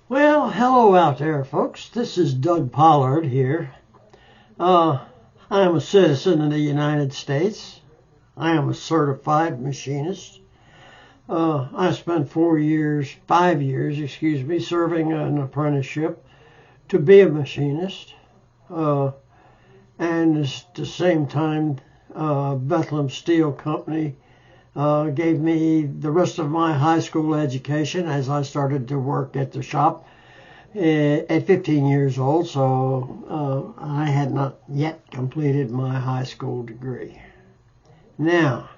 Well, hello out there, folks. This is Doug Pollard here. I am a citizen of the United States. I am a certified machinist. I spent 5 years, serving an apprenticeship to be a machinist. And at the same time, Bethlehem Steel Company gave me the rest of my high school education as I started to work at the shop at 15 years old, so I had not yet completed my high school degree. Now,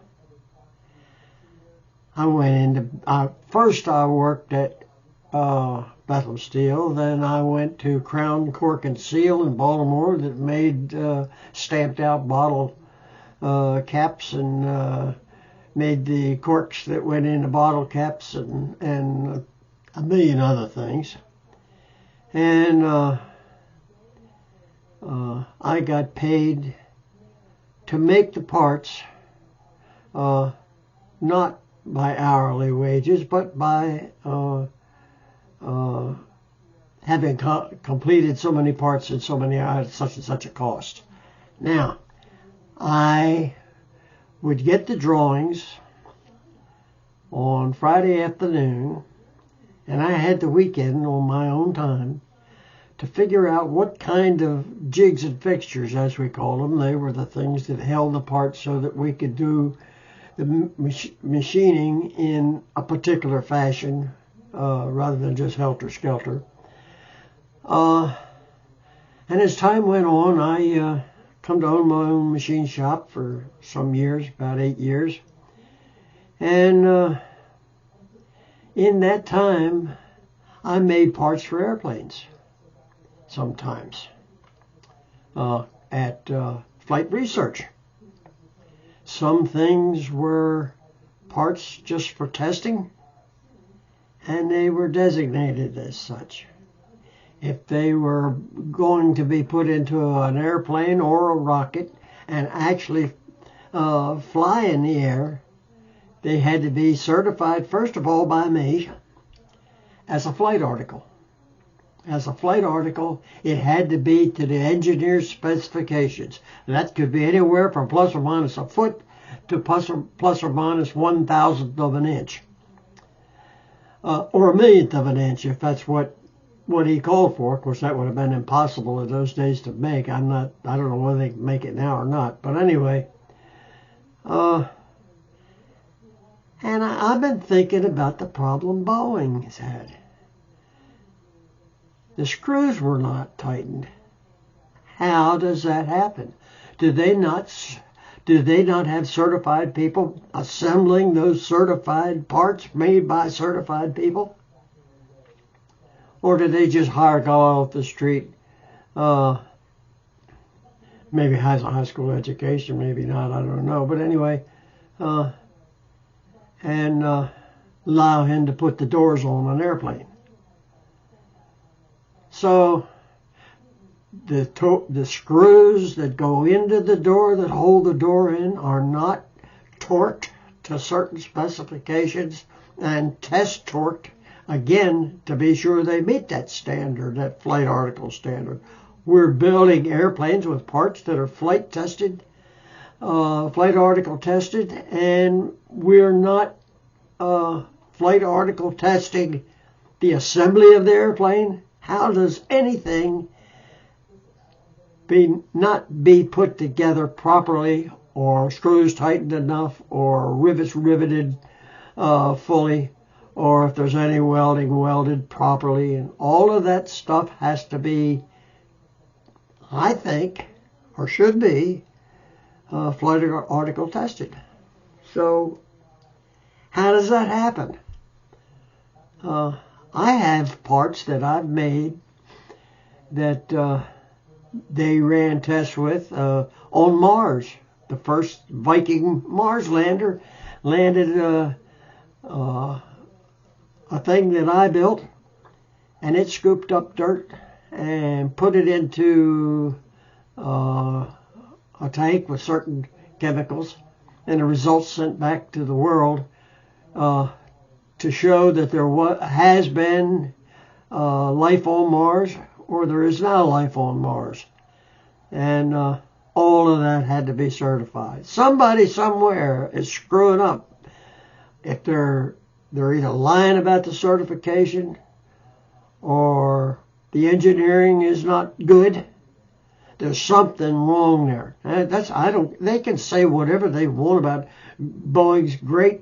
I first I worked at Bethlehem Steel, then I went to Crown Cork and Seal in Baltimore that made stamped out bottle caps and made the corks that went into bottle caps and a million other things. And I got paid to make the parts, not by hourly wages, but by having completed so many parts and so many at such and such a cost. Now, I would get the drawings on Friday afternoon, and I had the weekend on my own time to figure out what kind of jigs and fixtures, as we call them. They were the things that held the parts so that we could do the machining in a particular fashion rather than just helter-skelter. And as time went on, I come to own my own machine shop for some years, about 8 years. And in that time, I made parts for airplanes sometimes at flight research. Some things were parts just for testing, and they were designated as such. If they were going to be put into an airplane or a rocket and actually fly in the air, they had to be certified, first of all, by me as a flight article. As a flight article, it had to be to the engineer's specifications. That could be anywhere from plus or minus a foot to plus or minus 1,000th of an inch. Or a millionth of an inch, if that's what he called for. Of course, that would have been impossible in those days to make. I don't know whether they can make it now or not. But anyway, and I've been thinking about the problem Boeing has had. The screws were not tightened. How does that happen? Do they not have certified people assembling those certified parts made by certified people? Or do they just hire a guy off the street? Maybe has a high school education, maybe not, I don't know. But anyway, and allow him to put the doors on an airplane. So the screws that go into the door, that hold the door in, are not torqued to certain specifications and test torqued again to be sure they meet that standard, that flight article standard. We're building airplanes with parts that are flight tested, flight article tested, and we're not flight article testing the assembly of the airplane. How does anything not be put together properly, or screws tightened enough, or rivets riveted fully, or if there's any welding welded properly? And all of that stuff has to be, I think, or should be, flight article tested. So how does that happen? I have parts that I've made that they ran tests with on Mars. The first Viking Mars lander landed a thing that I built, and it scooped up dirt and put it into a tank with certain chemicals, and the results sent back to the world to show that there has been life on Mars or there is now life on Mars. And all of that had to be certified. Somebody somewhere is screwing up. If they're either lying about the certification or the engineering is not good, there's something wrong there. And they can say whatever they want about Boeing's great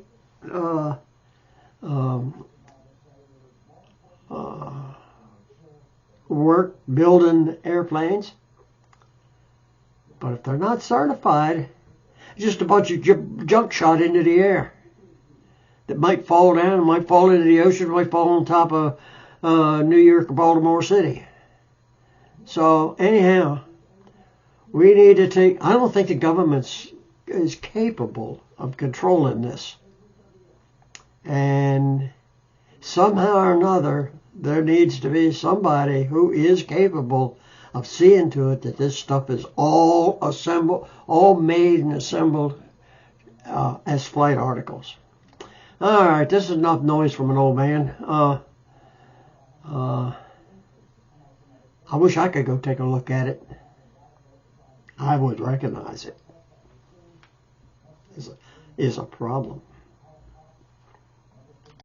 work building airplanes. But if they're not certified, it's just a bunch of junk shot into the air that might fall down, might fall into the ocean, might fall on top of New York or Baltimore City. So anyhow, we need to take, I don't think the government is capable of controlling this. And somehow or another, there needs to be somebody who is capable of seeing to it that this stuff is all assembled, all made and assembled as flight articles. All right, this is enough noise from an old man. I wish I could go take a look at it. I would recognize it. Is a problem.